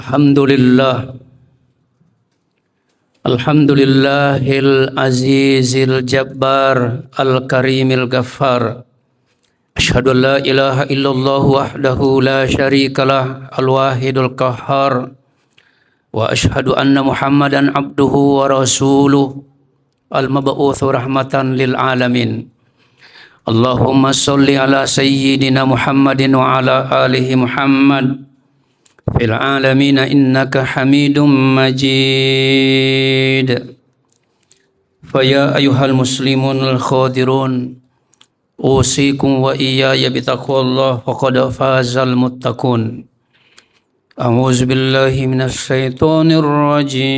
Alhamdulillah. Alhamdulillahil azizil jabbar al-karimil ghaffar. Asyhadu an la ilaha illallah wahdahu la syarikalah al-wahidul qahhar. Wa asyhadu anna Muhammadan abduhu wa rasuluh al-mab'utsu rahmatan lil alamin. Allahumma sholli ala sayyidina Muhammadin wa ala alihi Muhammad fil alamina innaka hamidum majid. Faya ayuhal muslimun al khadirun usikum wa iyaya bitaqwallah faqad fazal muttaqun. A'udzu billahi minasy syaithanir rajim.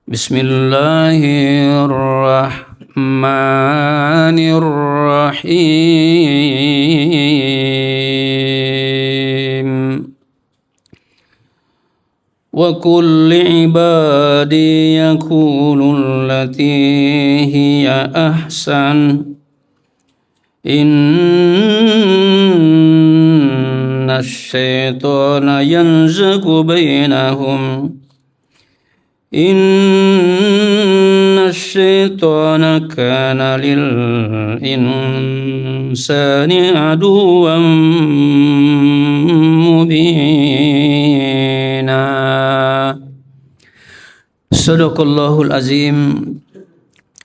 Bismillahirrahmanirrahim. Wa qul li'ibadi yaqulu allati hiya ahsan inna asyaitana yanzagu bainahum inna asyaitana kana lil insani aduwwan mubina. Sadaqallahul azim.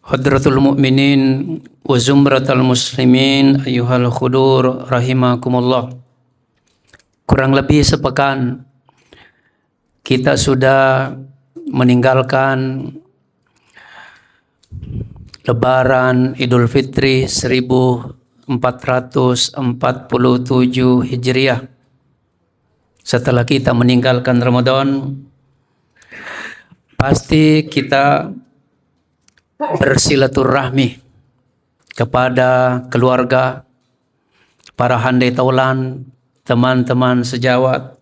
Hadratul mu'minin wa zumratal muslimin ayyuhal khudur rahimakumullah. Kurang lebih sepekan kita sudah meninggalkan Lebaran Idul Fitri 1447 Hijriah. Setelah kita meninggalkan Ramadan, pasti kita bersilaturahmi kepada keluarga, para handai taulan, teman-teman sejawat.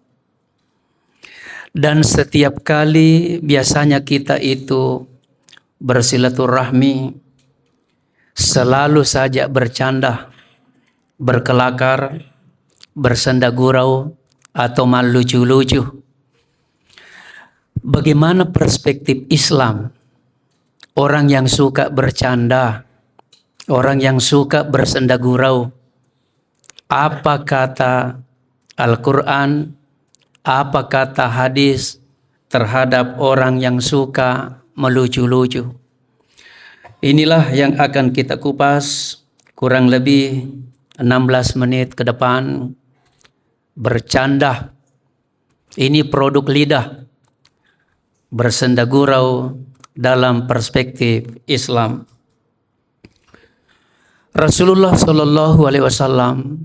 Dan setiap kali biasanya kita itu bersilaturahmi selalu saja bercanda, berkelakar, bersenda gurau atau malu lucu-lucu. Bagaimana perspektif Islam? Orang yang suka bercanda, orang yang suka bersenda gurau. Apa kata Al-Quran, apa kata hadis terhadap orang yang suka melucu-lucu? Inilah yang akan kita kupas kurang lebih 16 menit ke depan. Bercanda, ini produk lidah. Bersenda gurau dalam perspektif Islam. Rasulullah Shallallahu Alaihi Wasallam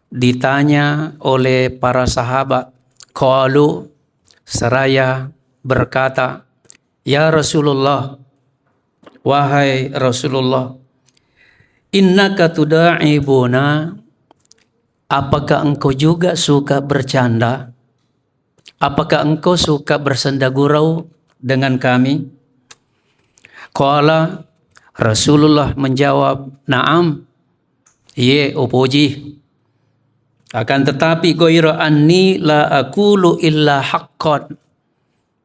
ditanya oleh para sahabat, qalu, seraya berkata, ya Rasulullah, wahai Rasulullah, innaka tuda'ibuna, apakah engkau juga suka bercanda? Apakah engkau suka bersenda gurau dengan kami? Qala, Rasulullah menjawab, na'am, ye upuji. Akan tetapi ghaira anni la aqulu illa haqqan.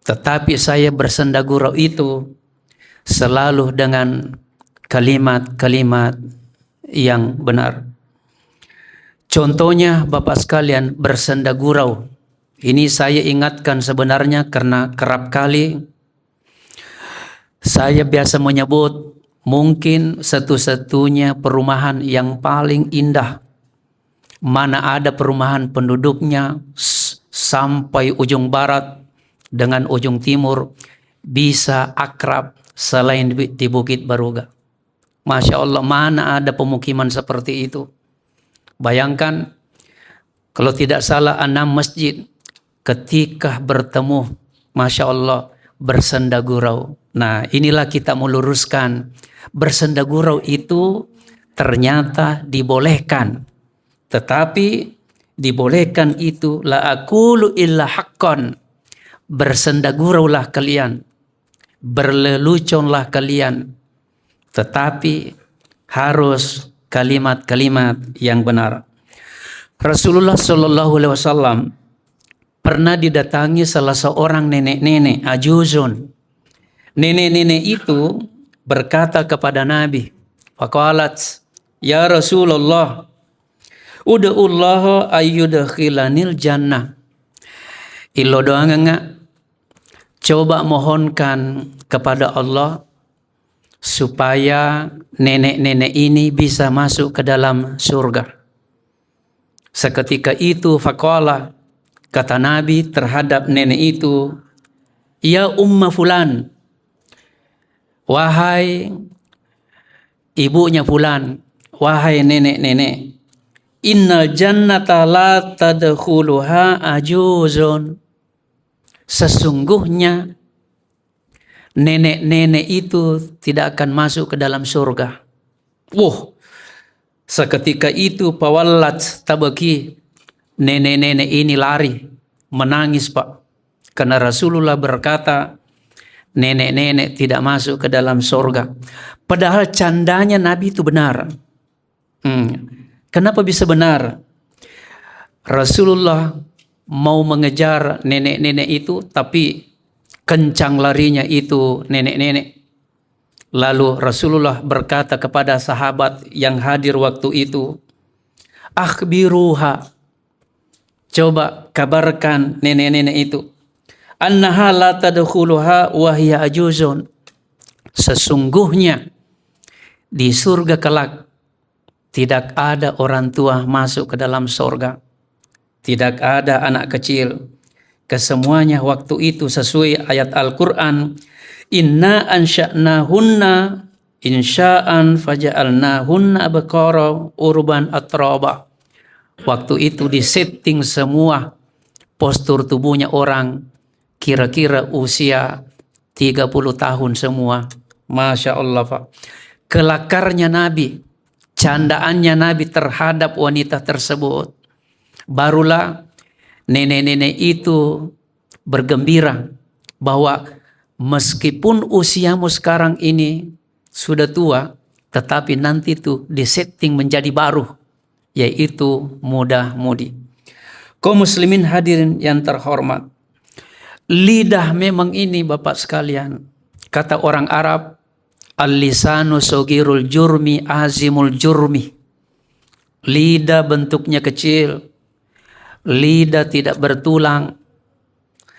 Tetapi saya bersenda gurau itu selalu dengan kalimat-kalimat yang benar. Contohnya Bapak sekalian bersenda gurau. Ini saya ingatkan sebenarnya karena kerap kali saya biasa menyebut mungkin satu-satunya perumahan yang paling indah. Mana ada perumahan penduduknya sampai ujung barat dengan ujung timur bisa akrab selain di Bukit Baruga. Masya Allah, mana ada pemukiman seperti itu. Bayangkan kalau tidak salah 6 masjid ketika bertemu, Masya Allah, bersenda gurau. Nah, inilah kita meluruskan. Bersenda gurau itu ternyata dibolehkan. Tetapi dibolehkan itu la aqulu illa haqqan. Bersenda guraulah kalian. Berleluconlah kalian. Tetapi harus kalimat-kalimat yang benar. Rasulullah Shallallahu Alaihi Wasallam pernah didatangi salah seorang nenek-nenek ajuzun. Nenek-nenek itu berkata kepada Nabi, faqalat, ya Rasulullah, ud'ullaha ayyudkhilanil jannah. Ilo doang enggak? Coba mohonkan kepada Allah supaya nenek-nenek ini bisa masuk ke dalam surga. Seketika itu faqala, kata Nabi terhadap nenek itu, ya umma fulan, wahai ibunya fulan, wahai nenek-nenek, innal jannata la tadkhuluha ajuzun. Sesungguhnya nenek-nenek itu tidak akan masuk ke dalam surga. Seketika itu pawallat tabaki, nenek-nenek ini lari, menangis Pak. Karena Rasulullah berkata, nenek-nenek tidak masuk ke dalam surga. Padahal candanya Nabi itu benar. Kenapa bisa benar? Rasulullah mau mengejar nenek-nenek itu, tapi kencang larinya itu nenek-nenek. Lalu Rasulullah berkata kepada sahabat yang hadir waktu itu, akhbiruha, coba kabarkan nenek-nenek itu, annaha la tadkhuluha wa hiya ajuzun. Sesungguhnya di surga kelak tidak ada orang tua masuk ke dalam surga. Tidak ada anak kecil. Kesemuanya waktu itu sesuai ayat Al-Quran. Inna ansha'nahunna insha'an faja'alnahunna abqara urban atraba. Waktu itu disetting semua postur tubuhnya orang. Kira-kira usia 30 tahun semua. Masya Allah Pak. Kelakarnya Nabi, candaannya Nabi terhadap wanita tersebut. Barulah nenek-nenek itu bergembira bahwa meskipun usiamu sekarang ini sudah tua, tetapi nanti itu disetting menjadi baru, yaitu muda-mudi. Kaum muslimin hadirin yang terhormat, lidah memang ini Bapak sekalian, kata orang Arab, al-lisanu sogirul jurmi azimul jurmi. Lidah bentuknya kecil, lidah tidak bertulang.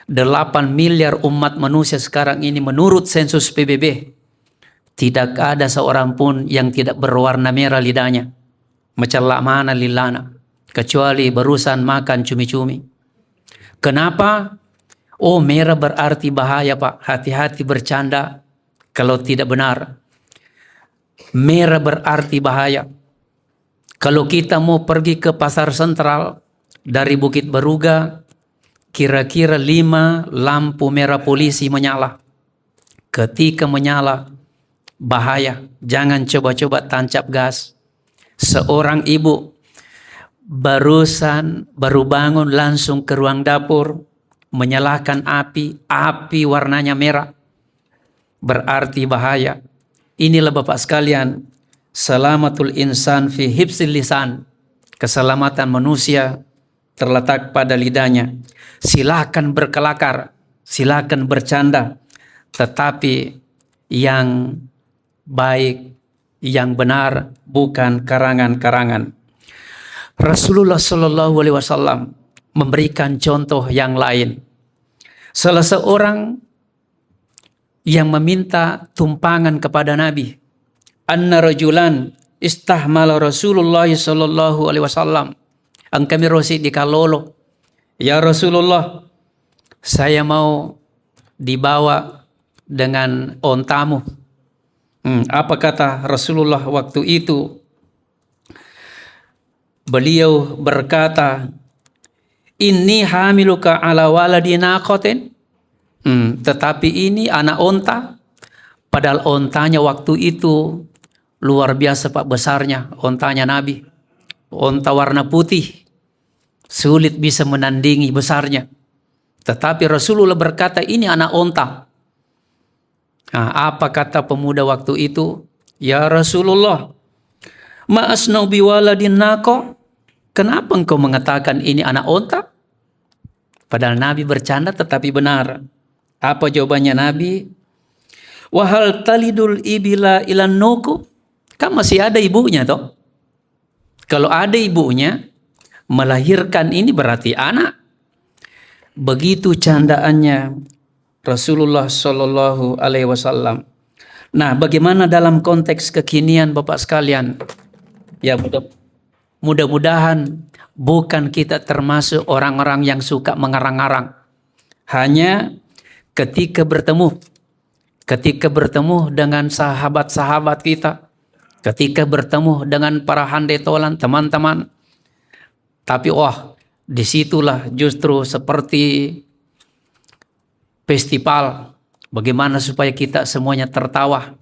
8 miliar umat manusia sekarang ini menurut sensus PBB, tidak ada seorang pun yang tidak berwarna merah lidahnya. Macam mana lilana, kecuali barusan makan cumi-cumi. Kenapa? Oh, merah berarti bahaya Pak. Hati-hati bercanda kalau tidak benar. Merah berarti bahaya. Kalau kita mau pergi ke pasar sentral dari Bukit Baruga, kira-kira 5 lampu merah polisi menyala. Ketika menyala, bahaya. Jangan coba-coba tancap gas. Seorang ibu baru bangun langsung ke ruang dapur, menyalakan api warnanya merah. Berarti bahaya. Inilah Bapak sekalian, salamatul insan fi hibsil lisan. Keselamatan manusia terletak pada lidahnya. Silakan berkelakar, silakan bercanda, tetapi yang baik, yang benar, bukan karangan-karangan. Rasulullah Shallallahu Alaihi Wasallam memberikan contoh yang lain. Salah seorang yang meminta tumpangan kepada Nabi, anna rajulan istahmala Rasulullah Shallallahu Alaihi Wasallam. Ang kami rosi di kalolo, ya Rasulullah, saya mau dibawa dengan ontamu. Apa kata Rasulullah waktu itu? Beliau berkata, inni hamiluka ala waladi naqatin. Tetapi ini anak onta. Padahal ontanya waktu itu luar biasa Pak besarnya, ontanya Nabi. Onta warna putih. Sulit bisa menandingi besarnya. Tetapi Rasulullah berkata ini anak onta. Nah, apa kata pemuda waktu itu? Ya Rasulullah, ma'asnau biwaladin naqo. kenapa engkau mengatakan ini anak onta? Padahal Nabi bercanda tetapi benar. Apa jawabannya Nabi? Wahal talidul ibila ilan nuku? Kan masih ada ibunya toh. Kalau ada ibunya, melahirkan ini berarti anak. Begitu candaannya Rasulullah Shallallahu Alaihi Wasallam. Nah, bagaimana dalam konteks kekinian Bapak sekalian? Ya, mudah-mudahan bukan kita termasuk orang-orang yang suka mengarang-arang. Hanya ketika bertemu dengan sahabat-sahabat kita, ketika bertemu dengan para handetolan, teman-teman, tapi disitulah justru seperti festival. Bagaimana supaya kita semuanya tertawa?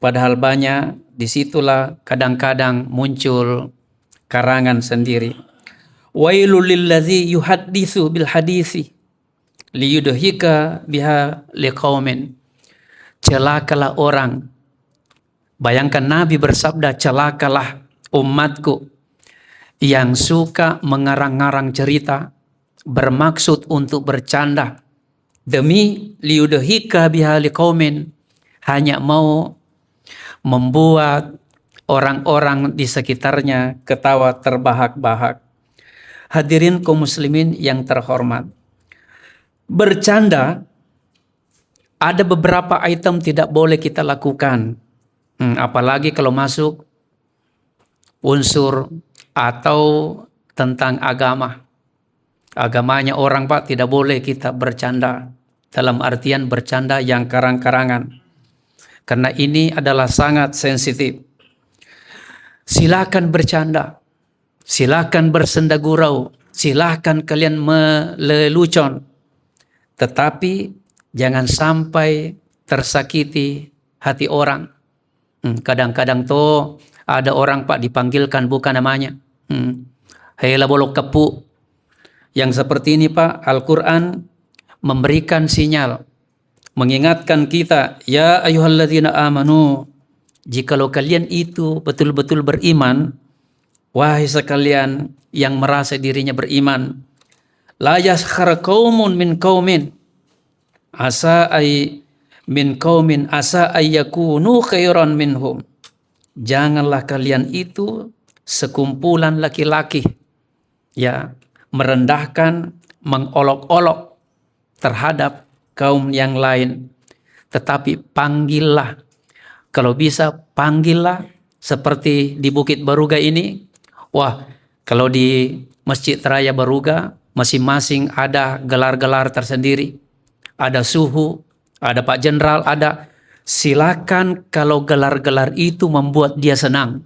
Padahal banyak, disitulah kadang-kadang muncul karangan sendiri. Wailul lilladzi yuhadditsu bil hadisi liyudhika biha liqaumin. Celakalah orang. Bayangkan Nabi bersabda, celakalah umatku yang suka mengarang-arang cerita bermaksud untuk bercanda demi liyudhika biha liqaumin, hanya mau membuat orang-orang di sekitarnya ketawa terbahak-bahak. Hadirin kaum muslimin yang terhormat, bercanda ada beberapa item tidak boleh kita lakukan, apalagi kalau masuk unsur atau tentang agama. Agamanya orang Pak, tidak boleh kita bercanda. Dalam artian bercanda yang karang-karangan. Karena ini adalah sangat sensitif. Silakan bercanda. Silakan bersenda gurau. Silakan kalian melelucon. Tetapi jangan sampai tersakiti hati orang. Kadang-kadang tuh ada orang Pak dipanggilkan bukan namanya. Hela bolok kepu. Yang seperti ini Pak, Al-Quran memberikan sinyal, mengingatkan kita, ya ayyuhalladzina amanu, jikalau kalian itu betul-betul beriman, wahai sekalian yang merasa dirinya beriman, la yaskhar qaumun min qaumin asa ay yakunu khairan minhum. Janganlah kalian itu sekumpulan laki-laki ya merendahkan, mengolok-olok terhadap kaum yang lain. Tetapi panggillah, kalau bisa panggillah seperti di Bukit Baruga ini. Kalau di Masjid Raya Baruga masing-masing ada gelar-gelar tersendiri. Ada suhu, ada Pak Jenderal, ada. Silakan kalau gelar-gelar itu membuat dia senang.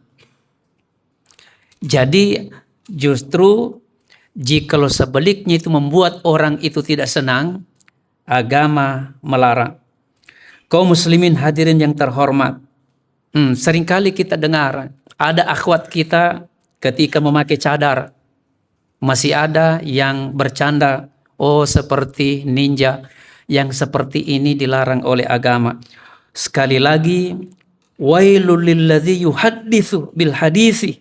Jadi justru jikalau sebaliknya itu membuat orang itu tidak senang, agama melarang. Kaum muslimin hadirin yang terhormat, seringkali kita dengar ada akhwat kita ketika memakai cadar, masih ada yang bercanda, seperti ninja, yang seperti ini dilarang oleh agama. Sekali lagi, wailul lilladzi yuhadditsu bil hadisi.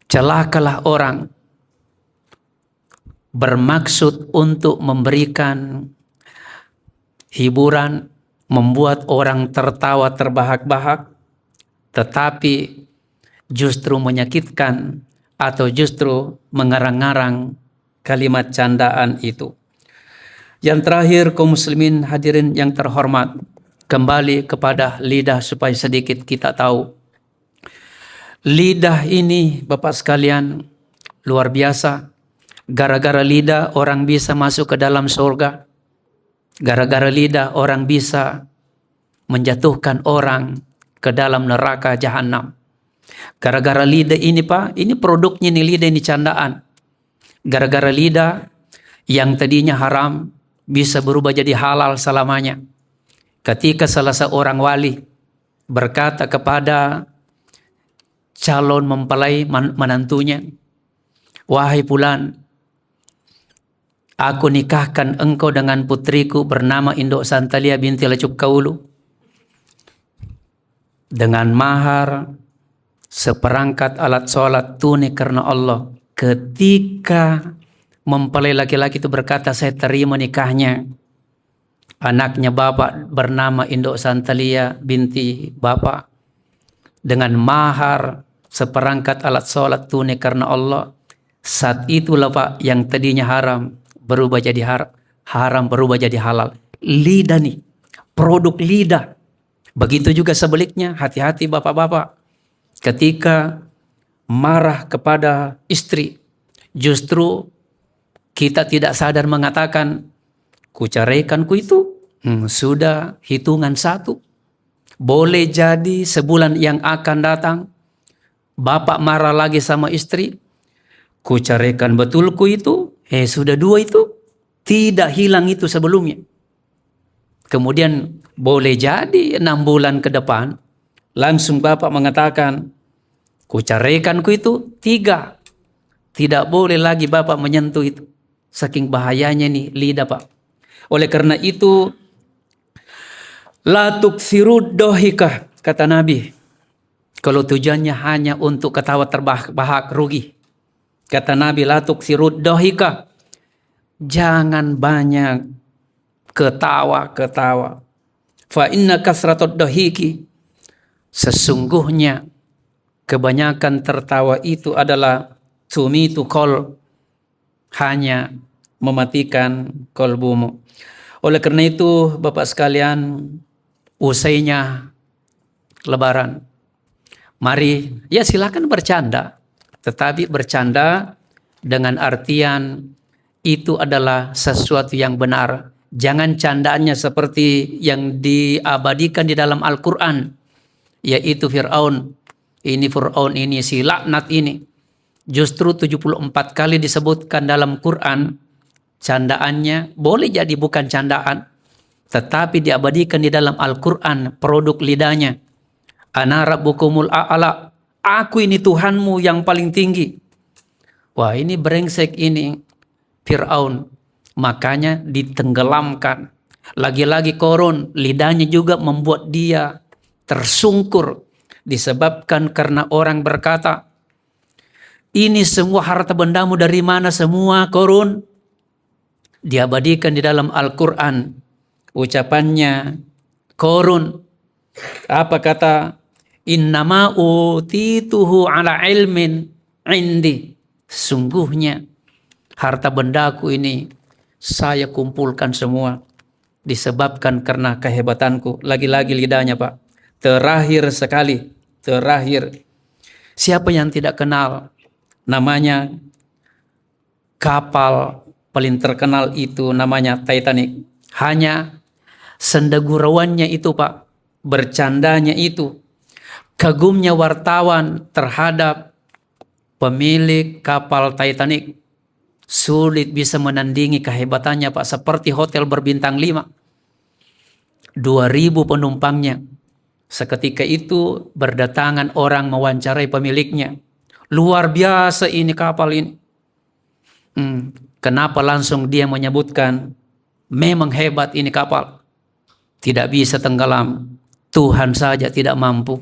Celakalah orang bermaksud untuk memberikan hiburan, membuat orang tertawa terbahak-bahak, tetapi justru menyakitkan atau justru mengarang-arang kalimat candaan itu. Yang terakhir, kaum muslimin hadirin yang terhormat, kembali kepada lidah supaya sedikit kita tahu. Lidah ini Bapak sekalian luar biasa. Gara-gara lidah orang bisa masuk ke dalam surga. Gara-gara lidah orang bisa menjatuhkan orang ke dalam neraka jahanam. Gara-gara lidah ini Pak, ini produknya nih lidah ini candaan. Gara-gara lidah yang tadinya haram bisa berubah jadi halal selamanya. Ketika salah seorang wali berkata kepada calon mempelai menantunya, wahai Fulan, aku nikahkan engkau dengan putriku bernama Indok Santalia binti Lecuk Kaulu dengan mahar seperangkat alat sholat tunai karena Allah. Ketika mempelai laki-laki itu berkata, saya terima nikahnya anaknya bapak bernama Indok Santalia binti bapak dengan mahar seperangkat alat sholat tunai karena Allah. Saat itulah Pak yang tadinya haram berubah jadi haram berubah jadi halal. Lidah nih, produk lidah. Begitu juga sebaliknya, hati-hati bapak-bapak. Ketika marah kepada istri, justru kita tidak sadar mengatakan, kuceraikanku itu sudah hitungan 1. Boleh jadi sebulan yang akan datang, bapak marah lagi sama istri, kuceraikan betulku itu, sudah 2 itu, tidak hilang itu sebelumnya. Kemudian boleh jadi 6 bulan ke depan, langsung bapak mengatakan, kuceraikanku itu 3. Tidak boleh lagi bapak menyentuh itu. Saking bahayanya nih lidah Pak. Oleh karena itu, la tuksirud dohikah, kata Nabi. Kalau tujuannya hanya untuk ketawa terbahak-bahak, rugi. Kata Nabi, la tuksirud dohikah. Jangan banyak ketawa-ketawa. Fa inna kasratud dohiki. Sesungguhnya kebanyakan tertawa itu adalah tumitu kol, hanya mematikan kolbumu. Oleh karena itu Bapak sekalian, usainya Lebaran, mari ya silakan bercanda, tetapi bercanda dengan artian itu adalah sesuatu yang benar. Jangan candaannya seperti yang diabadikan di dalam Al-Quran, yaitu Fir'aun. Fir'aun ini si laknat ini. Justru 74 kali disebutkan dalam Quran. Candaannya boleh jadi bukan candaan, tetapi diabadikan di dalam Al-Quran produk lidahnya. Ana rabbukumul a'la. Aku ini Tuhanmu yang paling tinggi. Wah, ini brengsek ini Fir'aun. Makanya ditenggelamkan. Lagi-lagi korun, lidahnya juga membuat dia tersungkur. Disebabkan karena orang berkata, ini semua harta bendamu dari mana semua korun? Diabadikan di dalam Al-Quran. Ucapannya korun. Apa kata? Innama utituhu ala ilmin indi. Sungguhnya harta bendaku ini saya kumpulkan semua. Disebabkan karena kehebatanku. Lagi-lagi lidahnya Pak. Terakhir sekali. Terakhir. Siapa yang tidak kenal namanya kapal paling terkenal itu namanya Titanic. Hanya sendagurawannya itu Pak, bercandanya itu, kagumnya wartawan terhadap pemilik kapal Titanic, sulit bisa menandingi kehebatannya Pak. Seperti hotel berbintang 5, 2.000 penumpangnya. Seketika itu berdatangan orang mewawancarai pemiliknya. Luar biasa ini kapal ini. Kenapa langsung dia menyebutkan, memang hebat ini kapal, tidak bisa tenggelam, Tuhan saja tidak mampu.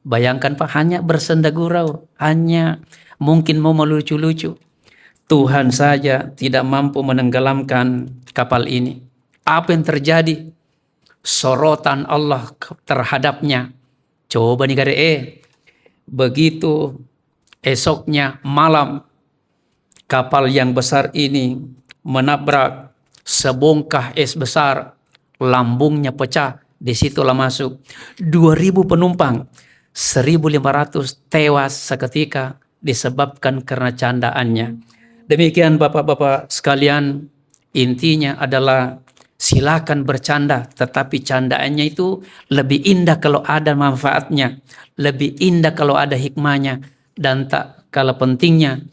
Bayangkan Pak, hanya bersendagurau, hanya mungkin mau melucu-lucu, Tuhan saja tidak mampu menenggelamkan kapal ini. Apa yang terjadi? Sorotan Allah terhadapnya. Coba nih begitu esoknya malam, kapal yang besar ini menabrak sebongkah es besar, lambungnya pecah, disitulah masuk 2.000 penumpang, 1.500 tewas seketika disebabkan karena candaannya. Demikian Bapak-bapak sekalian, intinya adalah silakan bercanda, tetapi candaannya itu lebih indah kalau ada manfaatnya, lebih indah kalau ada hikmahnya, dan tak kalah pentingnya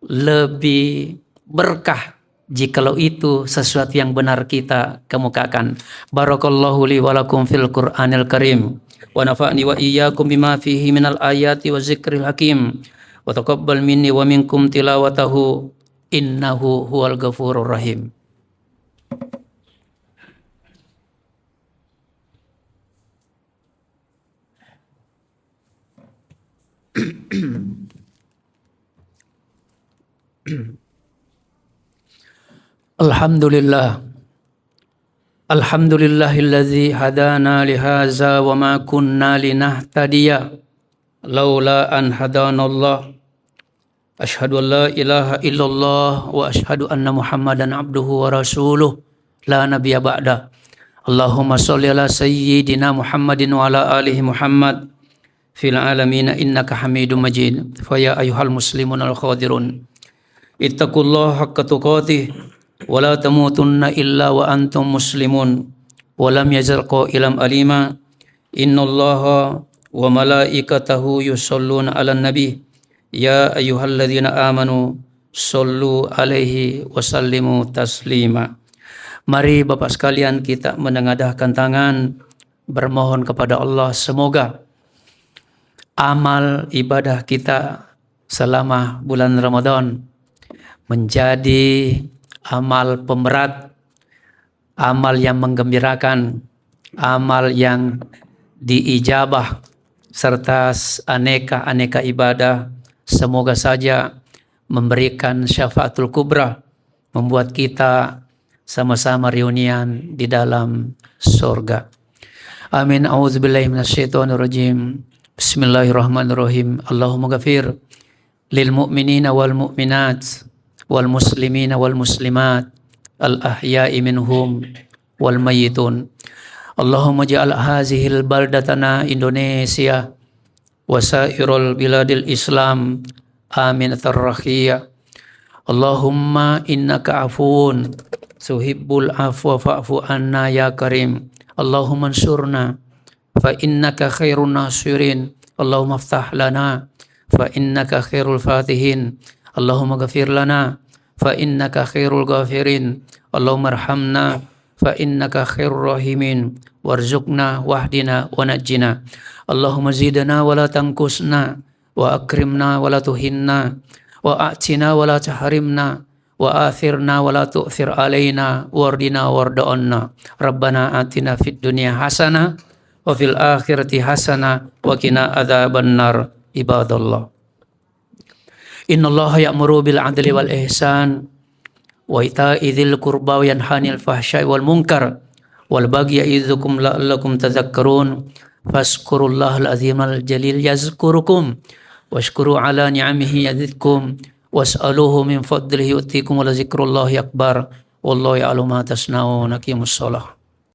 lebih berkah jikalau itu sesuatu yang benar kita kemukakan. Barakallahu li wa lakum fil Qur'anil Karim wa nafa'ni wa iyyakum bima fihi minal ayati wa zikril hakim wa taqabbal minni wa minkum tilawatahu innahu huwal ghafurur rahim. Alhamdulillah. Alhamdulillahilladzi hadana lihaza wa ma kunna linahtadiya laula an hadanallah. Asyhadu an la ilaha illallah wa asyhadu anna Muhammadan abduhu wa rasuluh la nabiyya ba'da. Allahumma sholli ala sayyidina Muhammadin wa ala alihi Muhammad fil alamin innaka Hamidum Majid. Fa ya ayyuhal muslimun al khadirun ittaqullaha haqqa tuqatih wa la tamutunna illa wa antum muslimun wa lam yazal qailam alima innallaha wa malaikatahu yusholluna 'alan nabi ya ayyuhalladzina amanu shollu alaihi wa sallimu taslima. Mari Bapak sekalian kita menengadahkan tangan bermohon kepada Allah semoga amal ibadah kita selama bulan Ramadan menjadi amal pemberat, amal yang menggembirakan, amal yang diijabah, serta aneka-aneka ibadah. Semoga saja memberikan syafaatul kubra, membuat kita sama-sama reunian di dalam surga. Amin. A'udzubillahi minasyaitonirrajim. Bismillahirrahmanirrahim. Allahumma ghafir lil mu'minina wal mu'minat wal muslimina wal muslimat al ahya'i minhum wal mayyitun. Allahumma ja'al hazihil baldatana Indonesia wa sairul biladil Islam aminatar rakhiyah. Allahumma innaka afuun suhibbul afwa fa'fu anna ya karim. Allahumma ansurna fa innaka khairun nasirin. Allahumma aftah lana fa innaka khairul fatihin. Allahumma ghafir lana fa innaka khairul ghafirin. Allahumma arhamna fa innaka khairur rahimin. Warzuqna wahdina wa najjina. Allahumma zidna wa la tanqusna wa akrimna wa la tuhinna wa a'tina wa la tahrimna wa athirna wa la tu'thir alaina wardina warda'anna. Rabbana atina fid dunya hasanah wa fil akhirati hasanah wa qina adzabannar. Ibadallah, innallaha ya'muru bil 'adli wal ihsan wa ita'i dzil qurba wa yanha 'anil fahsya'i wal munkar wal baghi ya'idzukum la'allakum tadhakkarun. Fazkurullahal azimul jalil yazkurukum washkuru 'ala ni'amihi yazidkum was'aluhu min fadlihi yu'tikum wa la zikrullahi akbar wallahu ya'lamu ma tasna'un. Aqimus shalah.